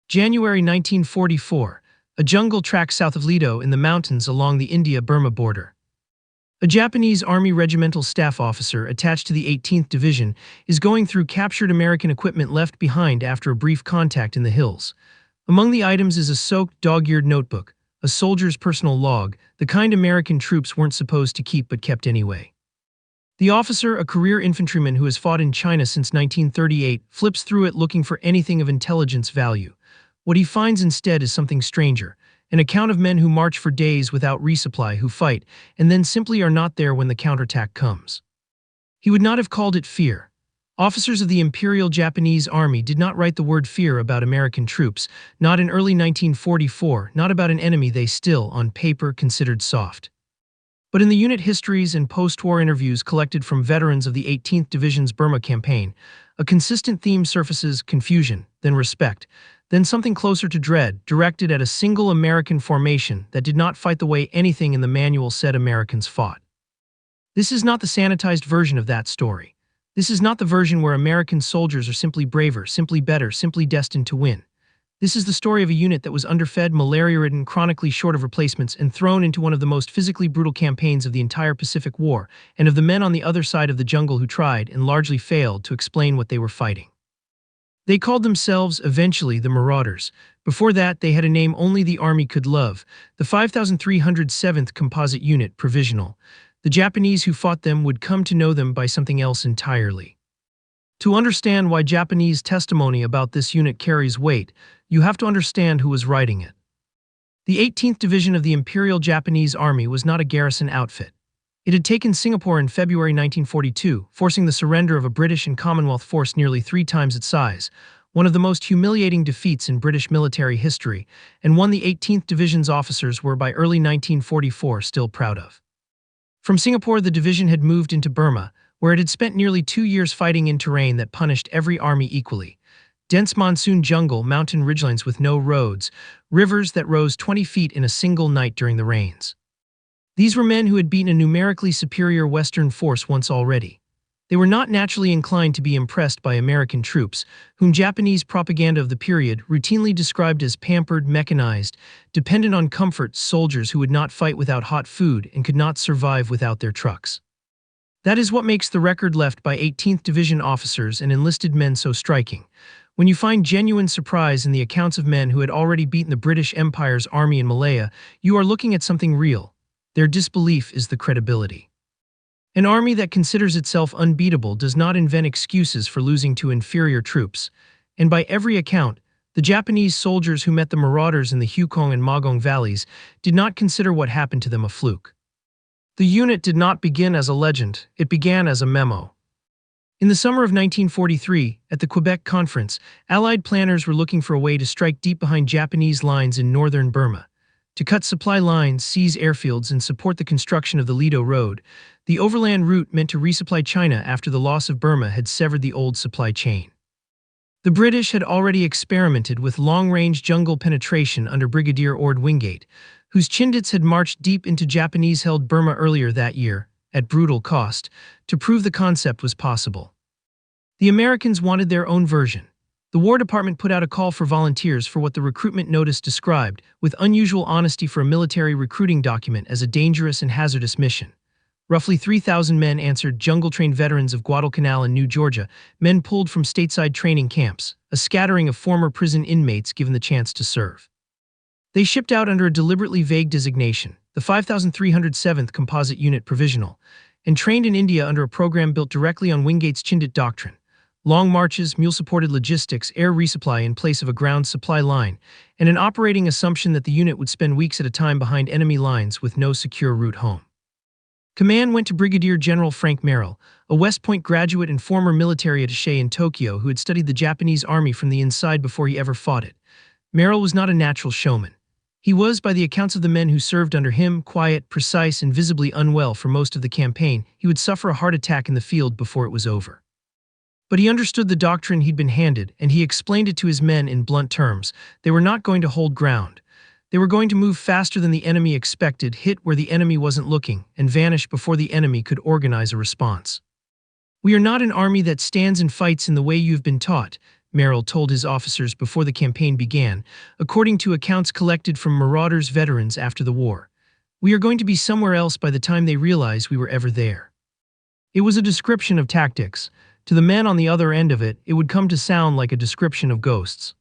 January 1944. A jungle track south of Lido in the mountains along the India-Burma border. A Japanese Army regimental staff officer attached to the 18th Division is going through captured American equipment left behind after a brief contact in the hills. Among the items is a soaked, dog-eared notebook, a soldier's personal log, the kind American troops weren't supposed to keep but kept anyway. The officer, a career infantryman who has fought in China since 1938, flips through it looking for anything of intelligence value. What he finds instead is something stranger, an account of men who march for days without resupply, who fight, and then simply are not there when the counterattack comes. He would not have called it fear. Officers of the Imperial Japanese Army did not write the word fear about American troops, not in early 1944, not about an enemy they still, on paper, considered soft. But in the unit histories and post-war interviews collected from veterans of the 18th Division's Burma campaign, a consistent theme surfaces: confusion, then respect, then something closer to dread, directed at a single American formation that did not fight the way anything in the manual said Americans fought. This is not the sanitized version of that story. This is not the version where American soldiers are simply braver, simply better, simply destined to win. This is the story of a unit that was underfed, malaria-ridden, chronically short of replacements, and thrown into one of the most physically brutal campaigns of the entire Pacific War, and of the men on the other side of the jungle who tried, and largely failed, to explain what they were fighting. They called themselves, eventually, the Marauders. Before that, they had a name only the Army could love, the 5,307th Composite Unit, Provisional. The Japanese who fought them would come to know them by something else entirely. To understand why Japanese testimony about this unit carries weight, you have to understand who was writing it. The 18th Division of the Imperial Japanese Army was not a garrison outfit. It had taken Singapore in February 1942, forcing the surrender of a British and Commonwealth force nearly 3 times its size, one of the most humiliating defeats in British military history, and one the 18th Division's officers were by early 1944 still proud of. From Singapore, the division had moved into Burma, where it had spent nearly 2 years fighting in terrain that punished every army equally. Dense monsoon jungle, mountain ridgelines with no roads, rivers that rose 20 feet in a single night during the rains. These were men who had beaten a numerically superior Western force once already. They were not naturally inclined to be impressed by American troops, whom Japanese propaganda of the period routinely described as pampered, mechanized, dependent on comfort soldiers who would not fight without hot food and could not survive without their trucks. That is what makes the record left by 18th Division officers and enlisted men so striking. When you find genuine surprise in the accounts of men who had already beaten the British Empire's army in Malaya, you are looking at something real. Their disbelief is the credibility. An army that considers itself unbeatable does not invent excuses for losing to inferior troops, and by every account, the Japanese soldiers who met the Marauders in the Hukong and Magong valleys did not consider what happened to them a fluke. The unit did not begin as a legend, it began as a memo. In the summer of 1943, at the Quebec Conference, Allied planners were looking for a way to strike deep behind Japanese lines in northern Burma, to cut supply lines, seize airfields, and support the construction of the Lido Road, the overland route meant to resupply China after the loss of Burma had severed the old supply chain. The British had already experimented with long-range jungle penetration under Brigadier Ord Wingate, whose Chindits had marched deep into Japanese-held Burma earlier that year, at brutal cost, to prove the concept was possible. The Americans wanted their own version. The War Department put out a call for volunteers for what the recruitment notice described, with unusual honesty for a military recruiting document, as a dangerous and hazardous mission. Roughly 3,000 men answered, jungle-trained veterans of Guadalcanal and New Georgia, men pulled from stateside training camps, a scattering of former prison inmates given the chance to serve. They shipped out under a deliberately vague designation, the 5,307th Composite Unit Provisional, and trained in India under a program built directly on Wingate's Chindit doctrine. Long marches, mule-supported logistics, air resupply in place of a ground supply line, and an operating assumption that the unit would spend weeks at a time behind enemy lines with no secure route home. Command went to Brigadier General Frank Merrill, a West Point graduate and former military attaché in Tokyo who had studied the Japanese army from the inside before he ever fought it. Merrill was not a natural showman. He was, by the accounts of the men who served under him, quiet, precise, and visibly unwell for most of the campaign. He would suffer a heart attack in the field before it was over. But he understood the doctrine he'd been handed, and he explained it to his men in blunt terms. They were not going to hold ground. They were going to move faster than the enemy expected, hit where the enemy wasn't looking, and vanish before the enemy could organize a response. We are not an army that stands and fights in the way you've been taught. Merrill told his officers before the campaign began, according to accounts collected from Marauders veterans after the war. "We are going to be somewhere else by the time they realize we were ever there." It was a description of tactics. To the men on the other end of it, it would come to sound like a description of ghosts.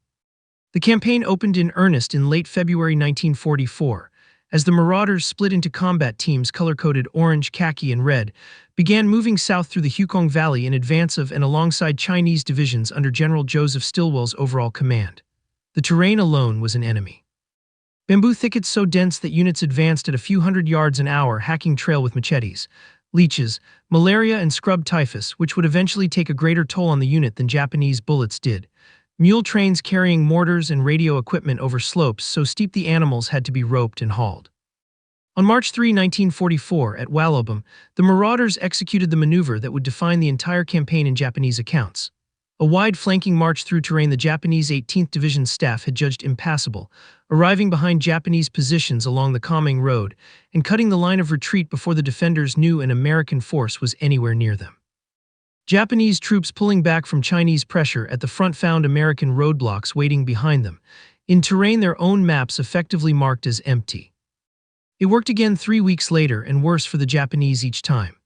The campaign opened in earnest in late February 1944, as the Marauders, split into combat teams color-coded orange, khaki, and red, began moving south through the Hukong Valley in advance of and alongside Chinese divisions under General Joseph Stilwell's overall command. The terrain alone was an enemy. Bamboo thickets so dense that units advanced at a few hundred yards an hour, hacking trail with machetes. Leeches, malaria, and scrub typhus, which would eventually take a greater toll on the unit than Japanese bullets did. Mule trains carrying mortars and radio equipment over slopes so steep the animals had to be roped and hauled. On March 3, 1944, at Wallobum, the Marauders executed the maneuver that would define the entire campaign in Japanese accounts. A wide flanking march through terrain the Japanese 18th Division staff had judged impassable, arriving behind Japanese positions along the Kameng Road and cutting the line of retreat before the defenders knew an American force was anywhere near them. Japanese troops pulling back from Chinese pressure at the front found American roadblocks waiting behind them, in terrain their own maps effectively marked as empty. It worked again 3 weeks later, and worse for the Japanese each time.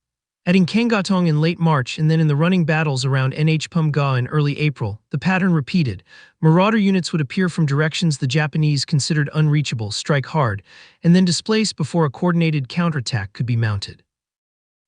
At Nkangatong in late March and then in the running battles around Nhpumga in early April, the pattern repeated. Marauder units would appear from directions the Japanese considered unreachable, strike hard, and then displace before a coordinated counterattack could be mounted.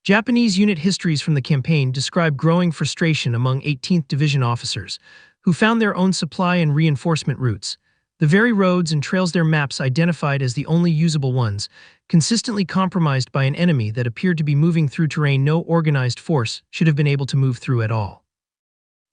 Japanese unit histories from the campaign describe growing frustration among 18th Division officers, who found their own supply and reinforcement routes, the very roads and trails their maps identified as the only usable ones, consistently compromised by an enemy that appeared to be moving through terrain no organized force should have been able to move through at all.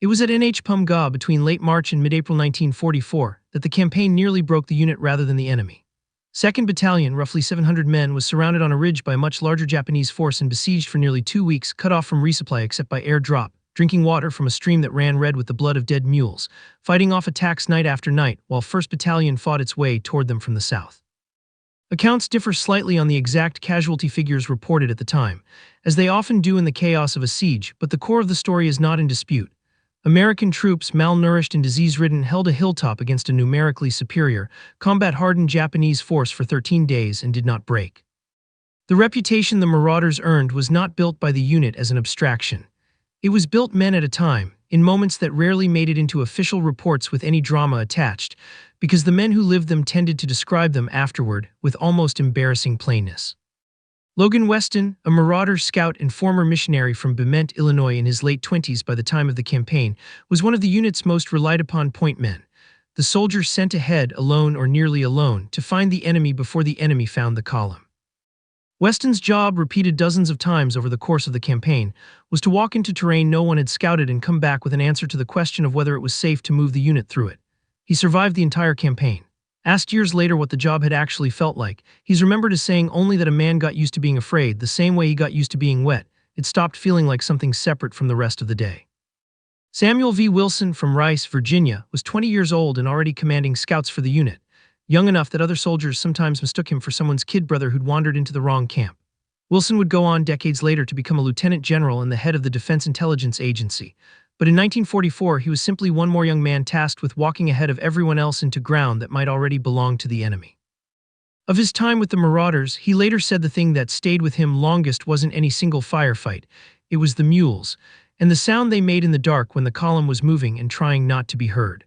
It was at Nhpumga between late March and mid-April 1944 that the campaign nearly broke the unit rather than the enemy. 2nd Battalion, roughly 700 men, was surrounded on a ridge by a much larger Japanese force and besieged for nearly 2 weeks, cut off from resupply except by air drop, drinking water from a stream that ran red with the blood of dead mules, fighting off attacks night after night while 1st Battalion fought its way toward them from the south. Accounts differ slightly on the exact casualty figures reported at the time, as they often do in the chaos of a siege, but the core of the story is not in dispute. American troops, malnourished and disease-ridden, held a hilltop against a numerically superior, combat-hardened Japanese force for 13 days and did not break. The reputation the Marauders earned was not built by the unit as an abstraction. It was built men at a time, in moments that rarely made it into official reports with any drama attached, because the men who lived them tended to describe them afterward with almost embarrassing plainness. Logan Weston, a Marauder scout and former missionary from Bement, Illinois in his late 20s by the time of the campaign, was one of the unit's most relied-upon point men, the soldier sent ahead, alone or nearly alone, to find the enemy before the enemy found the column. Weston's job, repeated dozens of times over the course of the campaign, was to walk into terrain no one had scouted and come back with an answer to the question of whether it was safe to move the unit through it. He survived the entire campaign. Asked years later what the job had actually felt like, he's remembered as saying only that a man got used to being afraid the same way he got used to being wet. It stopped feeling like something separate from the rest of the day. Samuel V. Wilson from Rice, Virginia, was 20 years old and already commanding scouts for the unit, young enough that other soldiers sometimes mistook him for someone's kid brother who'd wandered into the wrong camp. Wilson would go on decades later to become a lieutenant general and the head of the Defense Intelligence Agency. But in 1944, he was simply one more young man tasked with walking ahead of everyone else into ground that might already belong to the enemy. Of his time with the Marauders, he later said the thing that stayed with him longest wasn't any single firefight, it was the mules, and the sound they made in the dark when the column was moving and trying not to be heard.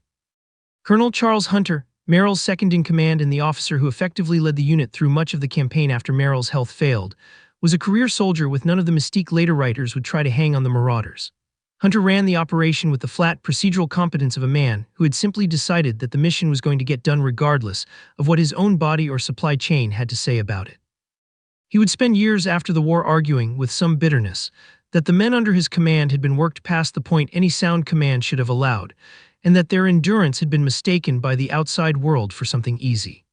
Colonel Charles Hunter, Merrill's second-in-command and the officer who effectively led the unit through much of the campaign after Merrill's health failed, was a career soldier with none of the mystique later writers would try to hang on the Marauders. Hunter ran the operation with the flat, procedural competence of a man who had simply decided that the mission was going to get done regardless of what his own body or supply chain had to say about it. He would spend years after the war arguing, with some bitterness, that the men under his command had been worked past the point any sound command should have allowed, and that their endurance had been mistaken by the outside world for something easy.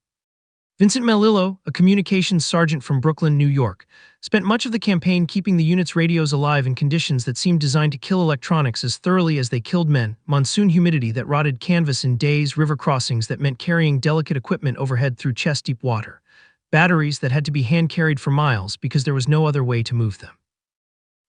Vincent Melillo, a communications sergeant from Brooklyn, New York, spent much of the campaign keeping the unit's radios alive in conditions that seemed designed to kill electronics as thoroughly as they killed men: monsoon humidity that rotted canvas in days, river crossings that meant carrying delicate equipment overhead through chest-deep water, batteries that had to be hand-carried for miles because there was no other way to move them.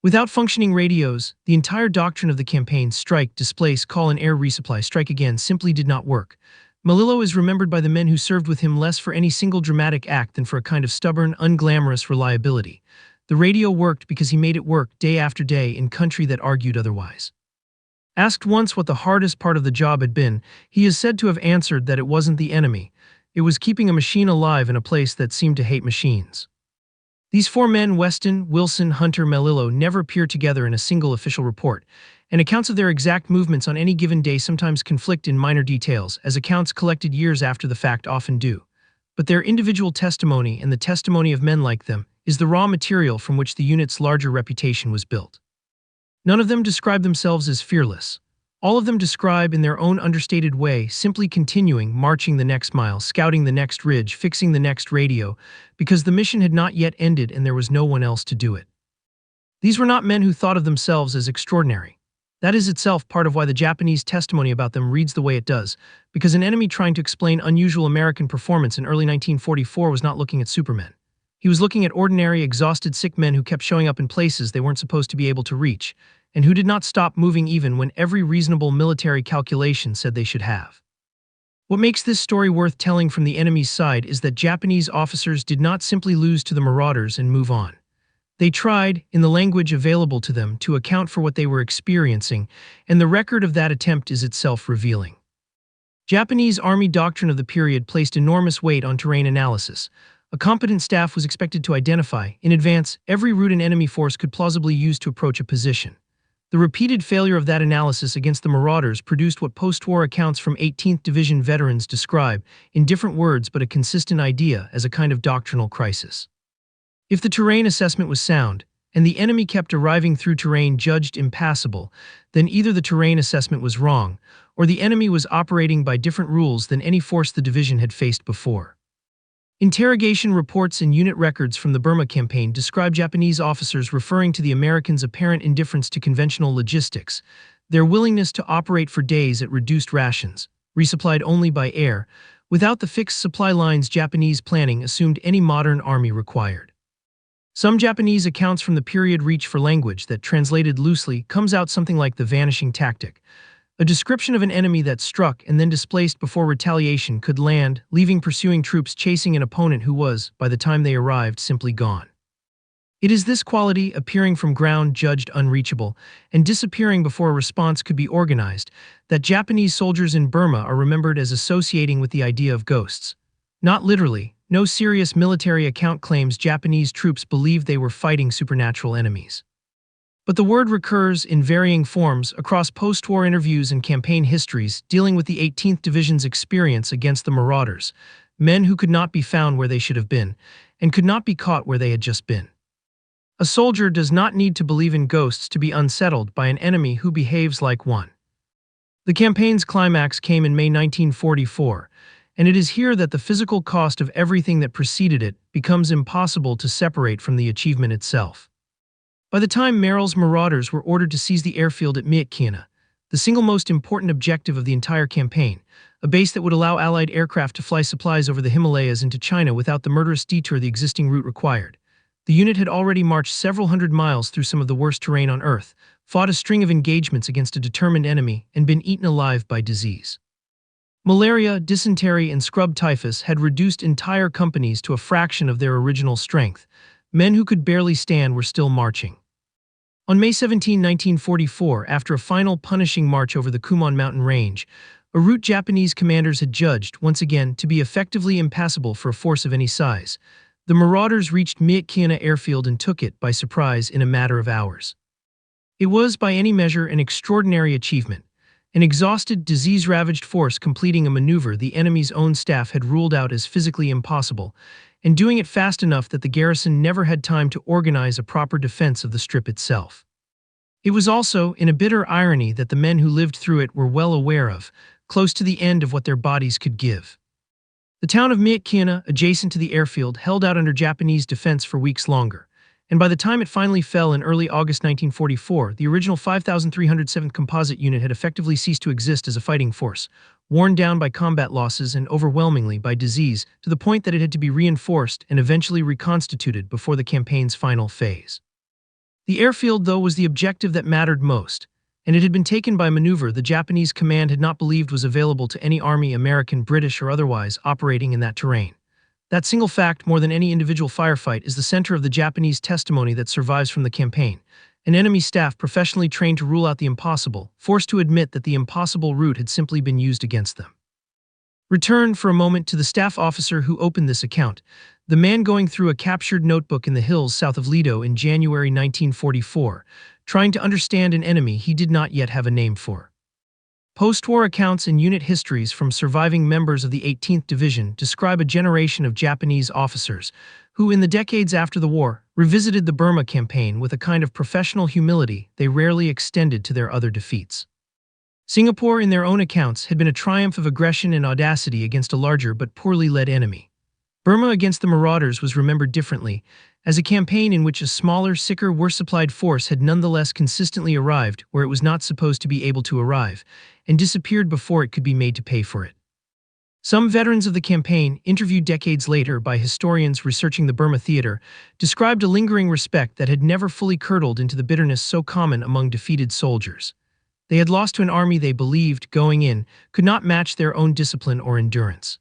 Without functioning radios, the entire doctrine of the campaign strike, displace, call and air resupply, strike again simply did not work. Malillo is remembered by the men who served with him less for any single dramatic act than for a kind of stubborn, unglamorous reliability. The radio worked because he made it work day after day in country that argued otherwise. Asked once what the hardest part of the job had been, he is said to have answered that it wasn't the enemy. It was keeping a machine alive in a place that seemed to hate machines. These four men, Weston, Wilson, Hunter, Melillo, never appear together in a single official report, and accounts of their exact movements on any given day sometimes conflict in minor details, as accounts collected years after the fact often do. But their individual testimony and the testimony of men like them is the raw material from which the unit's larger reputation was built. None of them describe themselves as fearless. All of them describe, in their own understated way, simply continuing, marching the next mile, scouting the next ridge, fixing the next radio, because the mission had not yet ended and there was no one else to do it. These were not men who thought of themselves as extraordinary. That is itself part of why the Japanese testimony about them reads the way it does, because an enemy trying to explain unusual American performance in early 1944 was not looking at supermen. He was looking at ordinary, exhausted, sick men who kept showing up in places they weren't supposed to be able to reach, and who did not stop moving even when every reasonable military calculation said they should have. What makes this story worth telling from the enemy's side is that Japanese officers did not simply lose to the Marauders and move on. They tried, in the language available to them, to account for what they were experiencing, and the record of that attempt is itself revealing. Japanese Army doctrine of the period placed enormous weight on terrain analysis. A competent staff was expected to identify, in advance, every route an enemy force could plausibly use to approach a position. The repeated failure of that analysis against the Marauders produced what post-war accounts from 18th Division veterans describe, in different words but a consistent idea, as a kind of doctrinal crisis. If the terrain assessment was sound, and the enemy kept arriving through terrain judged impassable, then either the terrain assessment was wrong, or the enemy was operating by different rules than any force the division had faced before. Interrogation reports and unit records from the Burma campaign describe Japanese officers referring to the Americans' apparent indifference to conventional logistics, their willingness to operate for days at reduced rations, resupplied only by air, without the fixed supply lines Japanese planning assumed any modern army required. Some Japanese accounts from the period reach for language that, translated loosely, comes out something like the vanishing tactic, a description of an enemy that struck and then displaced before retaliation could land, leaving pursuing troops chasing an opponent who was, by the time they arrived, simply gone. It is this quality, appearing from ground judged unreachable, and disappearing before a response could be organized, that Japanese soldiers in Burma are remembered as associating with the idea of ghosts. Not literally, no serious military account claims Japanese troops believed they were fighting supernatural enemies. But the word recurs in varying forms across post-war interviews and campaign histories dealing with the 18th Division's experience against the Marauders, men who could not be found where they should have been, and could not be caught where they had just been. A soldier does not need to believe in ghosts to be unsettled by an enemy who behaves like one. The campaign's climax came in May 1944, and it is here that the physical cost of everything that preceded it becomes impossible to separate from the achievement itself. By the time Merrill's Marauders were ordered to seize the airfield at Myitkyina, the single most important objective of the entire campaign, a base that would allow Allied aircraft to fly supplies over the Himalayas into China without the murderous detour the existing route required, the unit had already marched several hundred miles through some of the worst terrain on Earth, fought a string of engagements against a determined enemy, and been eaten alive by disease. Malaria, dysentery, and scrub typhus had reduced entire companies to a fraction of their original strength. Men who could barely stand were still marching. On May 17, 1944, after a final punishing march over the Kumon mountain range, a route Japanese commanders had judged, once again, to be effectively impassable for a force of any size, the Marauders reached Myitkyina airfield and took it by surprise in a matter of hours. It was, by any measure, an extraordinary achievement, an exhausted, disease-ravaged force completing a maneuver the enemy's own staff had ruled out as physically impossible, and doing it fast enough that the garrison never had time to organize a proper defense of the strip itself. It was also, in a bitter irony that the men who lived through it were well aware of, close to the end of what their bodies could give. The town of Myitkyina, adjacent to the airfield, held out under Japanese defense for weeks longer, and by the time it finally fell in early August 1944, the original 5,307th Composite Unit had effectively ceased to exist as a fighting force, worn down by combat losses and overwhelmingly by disease, to the point that it had to be reinforced and eventually reconstituted before the campaign's final phase. The airfield, though, was the objective that mattered most, and it had been taken by maneuver the Japanese command had not believed was available to any army, American, British, or otherwise, operating in that terrain. That single fact, more than any individual firefight, is the center of the Japanese testimony that survives from the campaign. An enemy staff professionally trained to rule out the impossible, forced to admit that the impossible route had simply been used against them. Return for a moment to the staff officer who opened this account, the man going through a captured notebook in the hills south of Lido in January 1944, trying to understand an enemy he did not yet have a name for. Post-war accounts and unit histories from surviving members of the 18th Division describe a generation of Japanese officers who, in the decades after the war, revisited the Burma campaign with a kind of professional humility they rarely extended to their other defeats. Singapore, in their own accounts, had been a triumph of aggression and audacity against a larger but poorly led enemy. Burma against the Marauders was remembered differently, as a campaign in which a smaller, sicker, worse-supplied force had nonetheless consistently arrived where it was not supposed to be able to arrive, and disappeared before it could be made to pay for it. Some veterans of the campaign, interviewed decades later by historians researching the Burma theater, described a lingering respect that had never fully curdled into the bitterness so common among defeated soldiers. They had lost to an army they believed, going in, could not match their own discipline or endurance.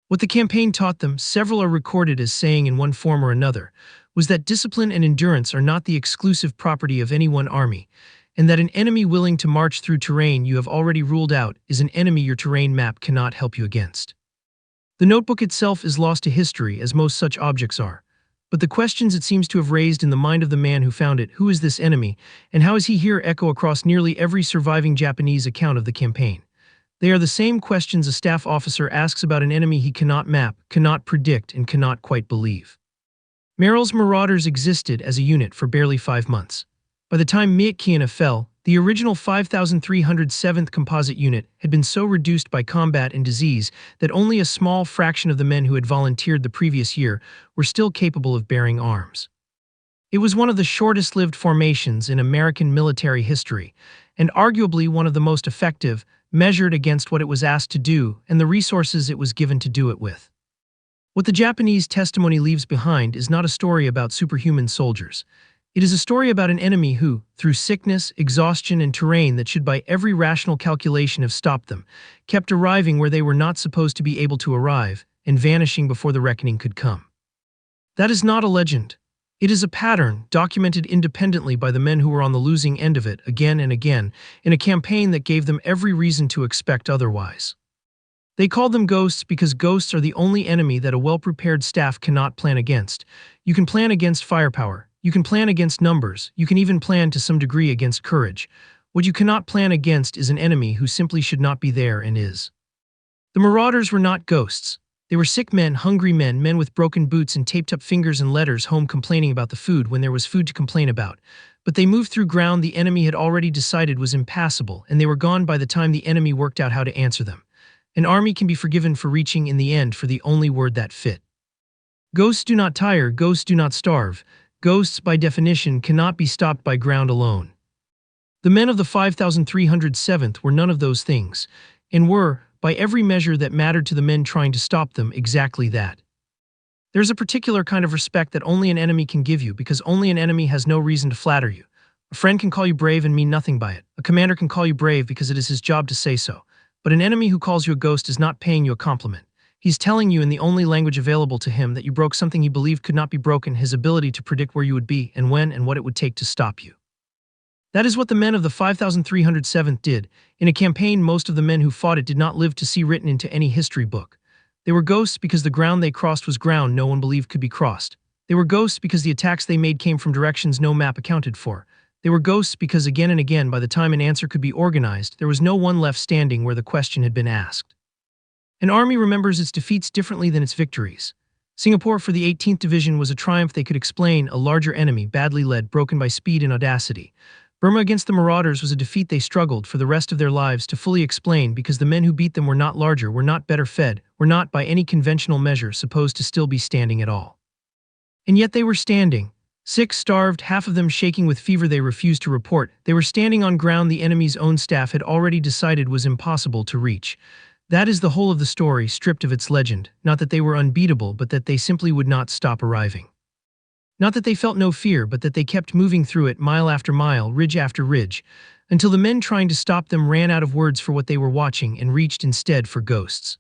What the campaign taught them, several are recorded as saying in one form or another, was that discipline and endurance are not the exclusive property of any one army, and that an enemy willing to march through terrain you have already ruled out is an enemy your terrain map cannot help you against. The notebook itself is lost to history, as most such objects are, but the questions it seems to have raised in the mind of the man who found it, who is this enemy, and how is he here, echo across nearly every surviving Japanese account of the campaign. They are the same questions a staff officer asks about an enemy he cannot map, cannot predict, and cannot quite believe. Merrill's Marauders existed as a unit for barely 5 months. By the time Myitkyina fell, the original 5,307th Composite Unit had been so reduced by combat and disease that only a small fraction of the men who had volunteered the previous year were still capable of bearing arms. It was one of the shortest-lived formations in American military history, and arguably one of the most effective, measured against what it was asked to do and the resources it was given to do it with. What the Japanese testimony leaves behind is not a story about superhuman soldiers. It is a story about an enemy who, through sickness, exhaustion, and terrain that should by every rational calculation have stopped them, kept arriving where they were not supposed to be able to arrive, and vanishing before the reckoning could come. That is not a legend. It is a pattern, documented independently by the men who were on the losing end of it again and again, in a campaign that gave them every reason to expect otherwise. They called them ghosts because ghosts are the only enemy that a well-prepared staff cannot plan against. You can plan against firepower. You can plan against numbers, you can even plan to some degree against courage. What you cannot plan against is an enemy who simply should not be there and is. The Marauders were not ghosts. They were sick men, hungry men, men with broken boots and taped-up fingers and letters home complaining about the food when there was food to complain about. But they moved through ground the enemy had already decided was impassable, and they were gone by the time the enemy worked out how to answer them. An army can be forgiven for reaching in the end for the only word that fit. Ghosts do not tire, ghosts do not starve. Ghosts, by definition, cannot be stopped by ground alone. The men of the 5,307th were none of those things, and were, by every measure that mattered to the men trying to stop them, exactly that. There's a particular kind of respect that only an enemy can give you, because only an enemy has no reason to flatter you. A friend can call you brave and mean nothing by it. A commander can call you brave because it is his job to say so. But an enemy who calls you a ghost is not paying you a compliment. He's telling you in the only language available to him that you broke something he believed could not be broken, his ability to predict where you would be and when and what it would take to stop you. That is what the men of the 5,307th did. In a campaign most of the men who fought it did not live to see written into any history book. They were ghosts because the ground they crossed was ground no one believed could be crossed. They were ghosts because the attacks they made came from directions no map accounted for. They were ghosts because again and again, by the time an answer could be organized, there was no one left standing where the question had been asked. An army remembers its defeats differently than its victories. Singapore for the 18th Division was a triumph they could explain, a larger enemy, badly led, broken by speed and audacity. Burma against the Marauders was a defeat they struggled for the rest of their lives to fully explain because the men who beat them were not larger, were not better fed, were not by any conventional measure supposed to still be standing at all. And yet they were standing. Sick, starved, half of them shaking with fever they refused to report. They were standing on ground the enemy's own staff had already decided was impossible to reach. That is the whole of the story, stripped of its legend, not that they were unbeatable, but that they simply would not stop arriving. Not that they felt no fear, but that they kept moving through it mile after mile, ridge after ridge, until the men trying to stop them ran out of words for what they were watching and reached instead for ghosts.